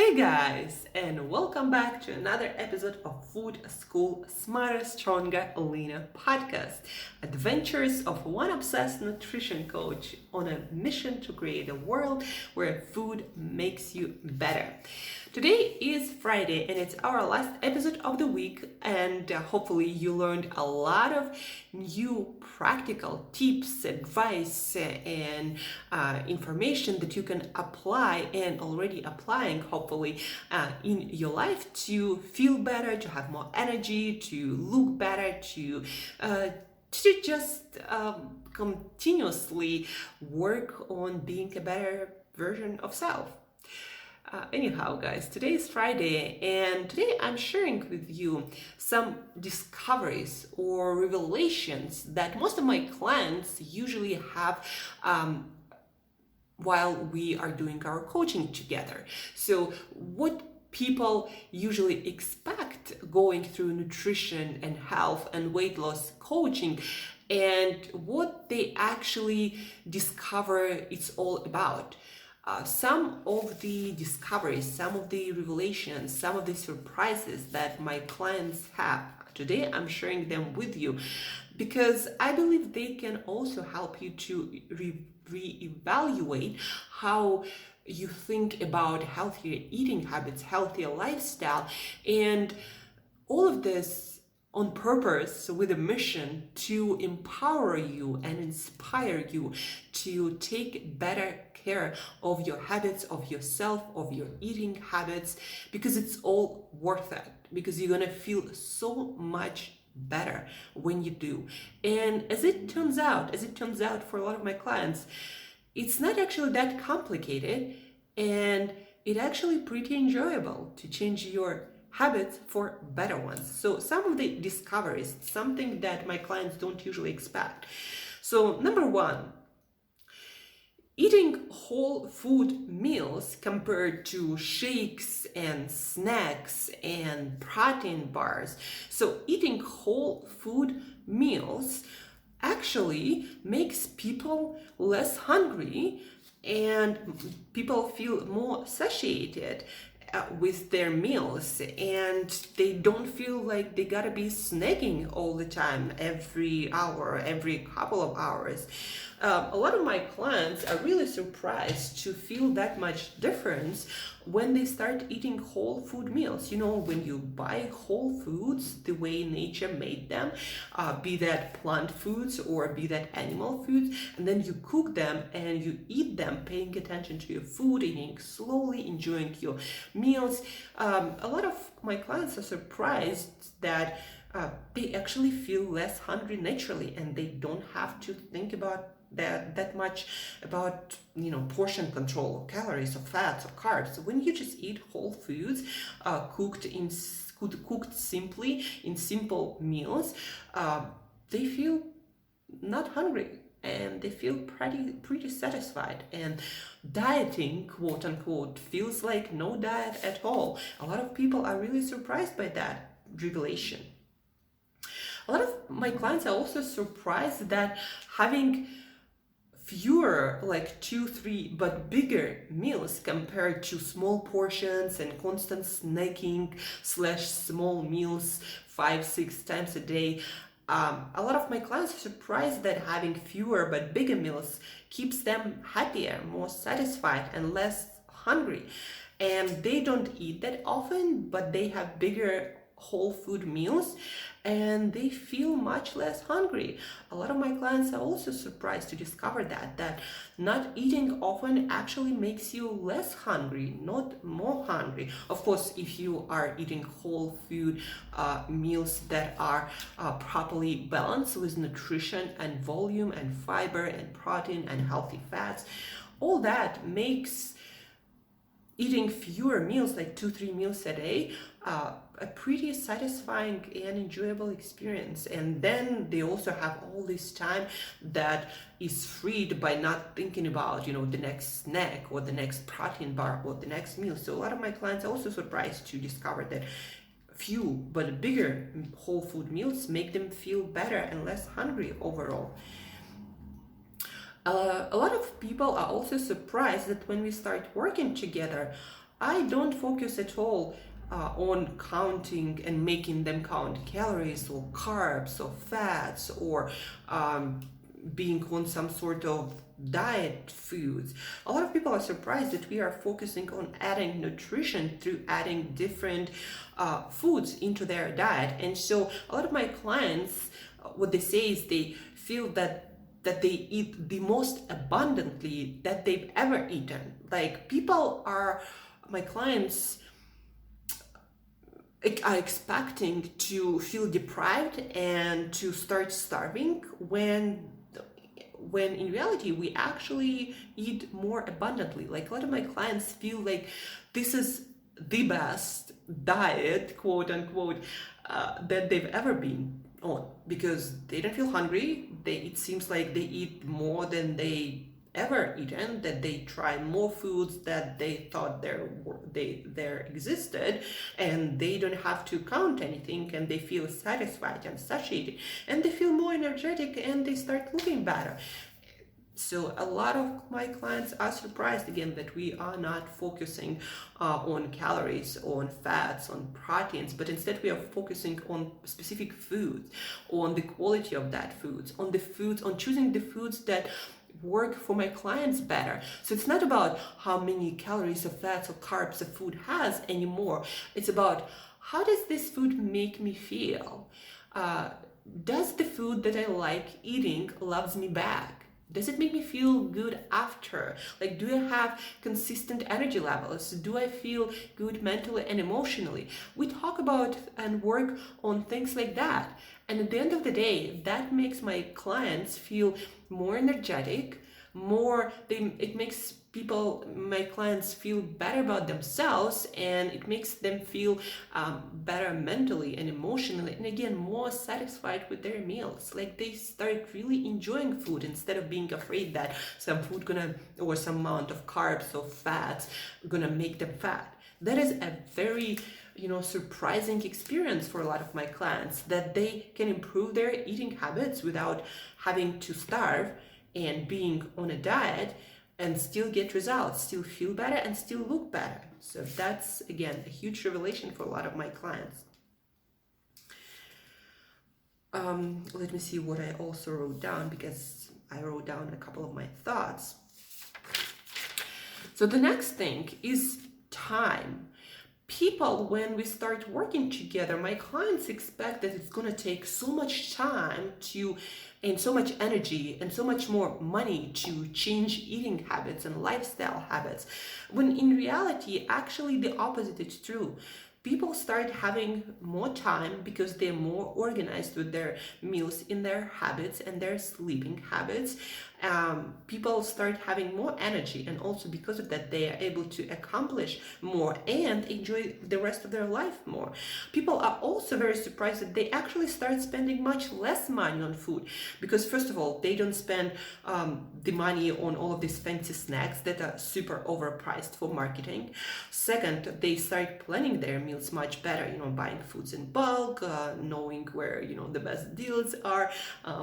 Hey guys, and welcome back to another episode of Food School Smarter, Stronger, Leaner podcast. Adventures of one obsessed nutrition coach on a mission to create a world where food makes you better. Today is Friday and it's our last episode of the week, and hopefully you learned a lot of new practical tips, advice, and information that you can apply and already applying hopefully in your life to feel better, to have more energy, to look better, to just continuously work on being a better version of self. Anyhow, guys, today is Friday, and today I'm sharing with you some discoveries or revelations that most of my clients usually have while we are doing our coaching together. So, what people usually expect going through nutrition and health and weight loss coaching, and what they actually discover it's all about. Some of the discoveries, some of the revelations, some of the surprises that my clients have today, I'm sharing them with you because I believe they can also help you to reevaluate how you think about healthier eating habits, healthier lifestyle, and all of this on purpose with a mission to empower you and inspire you to take better care of your habits, of yourself, of your eating habits, because it's all worth it, because you're gonna feel so much better when you do. And as it turns out for a lot of my clients, it's not actually that complicated, and it's actually pretty enjoyable to change your habits for better ones. So some of the discoveries, something that my clients don't usually expect. So number one, eating whole food meals compared to shakes and snacks and protein bars. So eating whole food meals actually makes people less hungry, and people feel more satiated with their meals, and they don't feel like they gotta be snacking all the time, every hour, every couple of hours. A lot of my clients are really surprised to feel that much difference when they start eating whole food meals. You know, when you buy whole foods the way nature made them, be that plant foods or be that animal foods, and then you cook them and you eat them, paying attention to your food, eating slowly, enjoying your meals. A lot of my clients are surprised that they actually feel less hungry naturally, and they don't have to think about that much about portion control, calories, or fats, or carbs. When you just eat whole foods, cooked simply in simple meals, they feel not hungry, and they feel pretty satisfied, and dieting, quote unquote, feels like no diet at all. A lot of people are really surprised by that revelation. A lot of my clients are also surprised that having fewer, like 2-3 but bigger meals compared to small portions and constant snacking / small meals 5-6 times a day. A lot of my clients are surprised that having fewer but bigger meals keeps them happier, more satisfied, and less hungry. And they don't eat that often, but they have bigger whole food meals and they feel much less hungry. A lot of my clients are also surprised to discover that not eating often actually makes you less hungry, not more hungry. Of course, if you are eating whole food meals that are properly balanced with nutrition and volume and fiber and protein and healthy fats, all that makes eating fewer meals, like 2-3 meals a day, a pretty satisfying and enjoyable experience. And then they also have all this time that is freed by not thinking about the next snack or the next protein bar or the next meal. So a lot of my clients are also surprised to discover that few but bigger whole food meals make them feel better and less hungry overall. A lot of people are also surprised that when we start working together, I don't focus at all on counting and making them count calories or carbs or fats or um, being on some sort of diet foods. A lot of people are surprised that we are focusing on adding nutrition through adding different foods into their diet. And so a lot of my clients, what they say is they feel that they eat the most abundantly that they've ever eaten. Like my clients are expecting to feel deprived and to start starving when in reality we actually eat more abundantly. Like a lot of my clients feel like this is the best diet, quote unquote, that they've ever been on, because they don't feel hungry. It seems like they eat more than they ever eaten, that they try more foods that they thought there existed, and they don't have to count anything, and they feel satisfied and satiated, and they feel more energetic, and they start looking better. So a lot of my clients are surprised again that we are not focusing on calories, on fats, on proteins, but instead we are focusing on specific foods, on the quality of that foods, on choosing the foods that work for my clients better. So it's not about how many calories or fats or carbs a food has anymore. It's about, how does this food make me feel? Does the food that I like eating loves me back? Does it make me feel good after? Like, do I have consistent energy levels? Do I feel good mentally and emotionally? We talk about and work on things like that. And at the end of the day, that makes my clients feel more energetic, it makes my clients feel better about themselves, and it makes them feel better mentally and emotionally, and again, more satisfied with their meals. Like, they start really enjoying food instead of being afraid that some amount of carbs or fats gonna make them fat. That is a very surprising experience for a lot of my clients, that they can improve their eating habits without having to starve and being on a diet, and still get results, still feel better, and still look better. So that's, again, a huge revelation for a lot of my clients. Let me see what I also wrote down, because I wrote down a couple of my thoughts. So the next thing is time. People, when we start working together, my clients expect that it's going to take so much time and so much energy and so much more money to change eating habits and lifestyle habits, when in reality, actually the opposite is true. People start having more time because they're more organized with their meals in their habits and their sleeping habits. People start having more energy, and also because of that, they are able to accomplish more and enjoy the rest of their life more. People are also very surprised that they actually start spending much less money on food, because first of all, they don't spend the money on all of these fancy snacks that are super overpriced for marketing. Second, they start planning their meals much better, buying foods in bulk, knowing where the best deals are,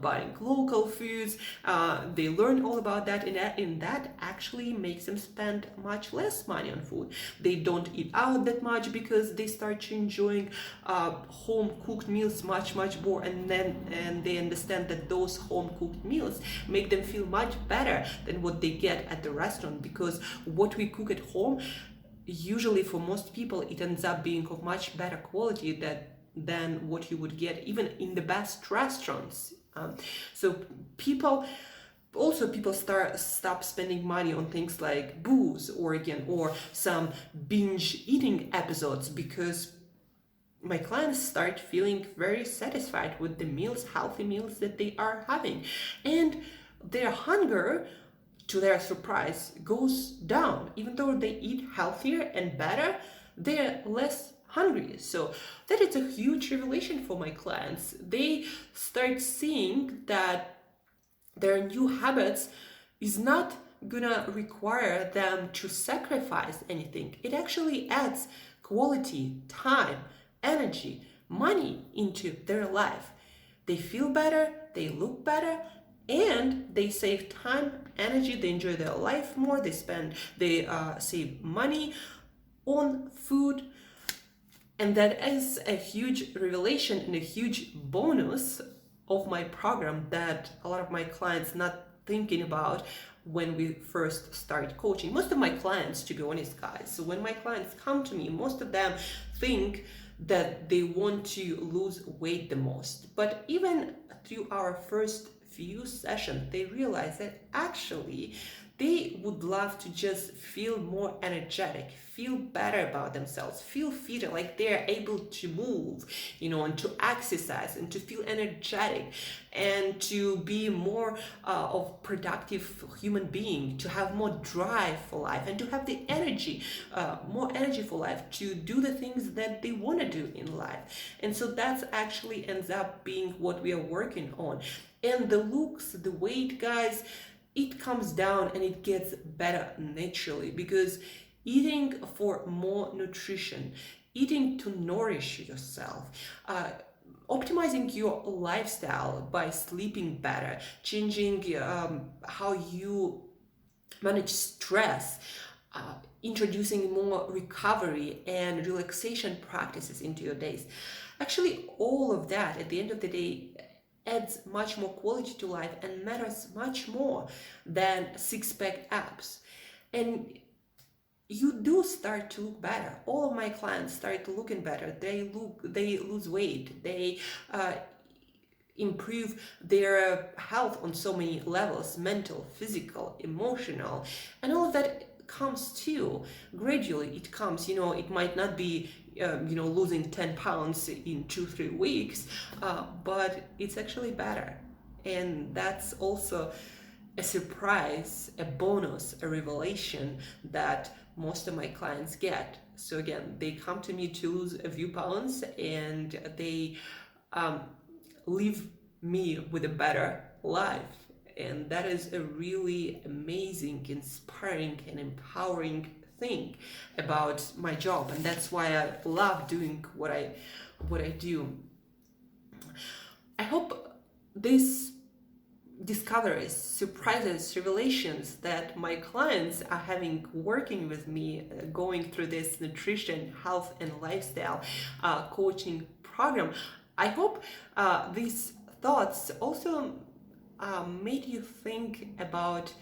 buying local foods. They learn all about that, and that actually makes them spend much less money on food. They don't eat out that much because they start enjoying home cooked meals much more, and they understand that those home cooked meals make them feel much better than what they get at the restaurant, because what we cook at home, usually for most people, it ends up being of much better quality than what you would get even in the best restaurants. So people stop spending money on things like booze or some binge eating episodes, because my clients start feeling very satisfied with the healthy meals that they are having, and their hunger, to their surprise, goes down. Even though they eat healthier and better, they're less hungry. So that is a huge revelation for my clients. They start seeing that their new habits is not gonna require them to sacrifice anything. It actually adds quality, time, energy, money into their life. They feel better, they look better, and they save time, energy, they enjoy their life more, they save money, on food. And that is a huge revelation and a huge bonus of my program that a lot of my clients not thinking about when we first start coaching. Most of my clients, to be honest, guys, so when my clients come to me, most of them think that they want to lose weight the most. But even through our first few sessions, they realize that actually they would love to just feel more energetic, feel better about themselves, feel fitter, like they're able to move, and to exercise and to feel energetic and to be more of productive human being, to have more drive for life and to have the energy, more energy for life, to do the things that they want to do in life. And so that's actually ends up being what we are working on. And the looks, the weight, guys, it comes down and it gets better naturally, because eating for more nutrition, eating to nourish yourself, optimizing your lifestyle by sleeping better, changing how you manage stress, introducing more recovery and relaxation practices into your days. Actually, all of that at the end of the day adds much more quality to life and matters much more than six-pack abs. And you do start to look better. All of my clients start looking better. They lose weight. They improve their health on so many levels: mental, physical, emotional, and all of that comes too gradually. It comes, it might not be losing 10 pounds in 2-3 weeks, but it's actually better. And that's also a surprise, a bonus, a revelation that most of my clients get. So again, they come to me to lose a few pounds, and they leave me with a better life. And that is a really amazing, inspiring, and empowering thing about my job. And that's why I love doing what I do. I hope these discoveries, surprises, revelations that my clients are having working with me, going through this nutrition, health, and lifestyle coaching program, I hope these thoughts also made you think about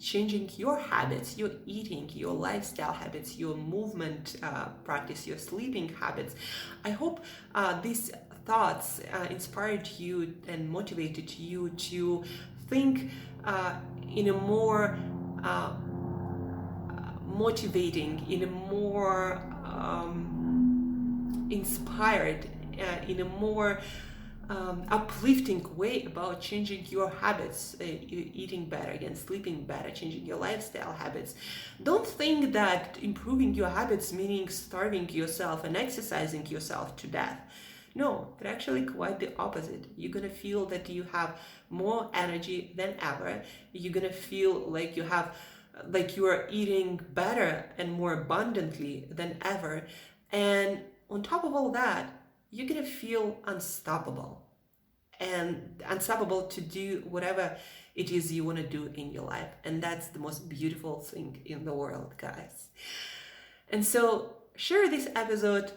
changing your habits, your eating, your lifestyle habits, your movement practice, your sleeping habits. I hope these thoughts inspired you and motivated you to think in a more motivating, in a more inspired, in a more uplifting way about changing your habits, eating better, again, sleeping better, changing your lifestyle habits. Don't think that improving your habits meaning starving yourself and exercising yourself to death. No, but actually quite the opposite. You're gonna feel that you have more energy than ever. You're gonna feel like you are eating better and more abundantly than ever. And on top of all that, you're gonna feel unstoppable to do whatever it is you want to do in your life. And that's the most beautiful thing in the world, guys. And so share this episode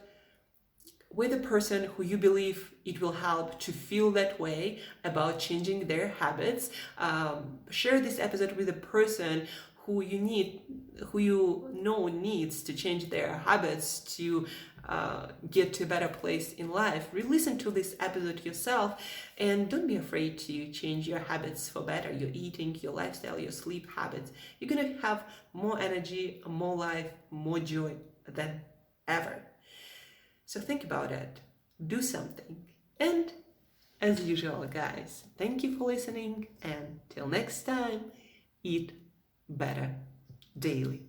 with a person who you believe it will help to feel that way about changing their habits. Share this episode with a person who you know needs to change their habits to get to a better place in life. Re-listen to this episode yourself, and don't be afraid to change your habits for better, your eating, your lifestyle, your sleep habits. You're gonna have more energy, more life, more joy than ever. So think about it, do something. And as usual, guys, thank you for listening, and till next time, eat better daily.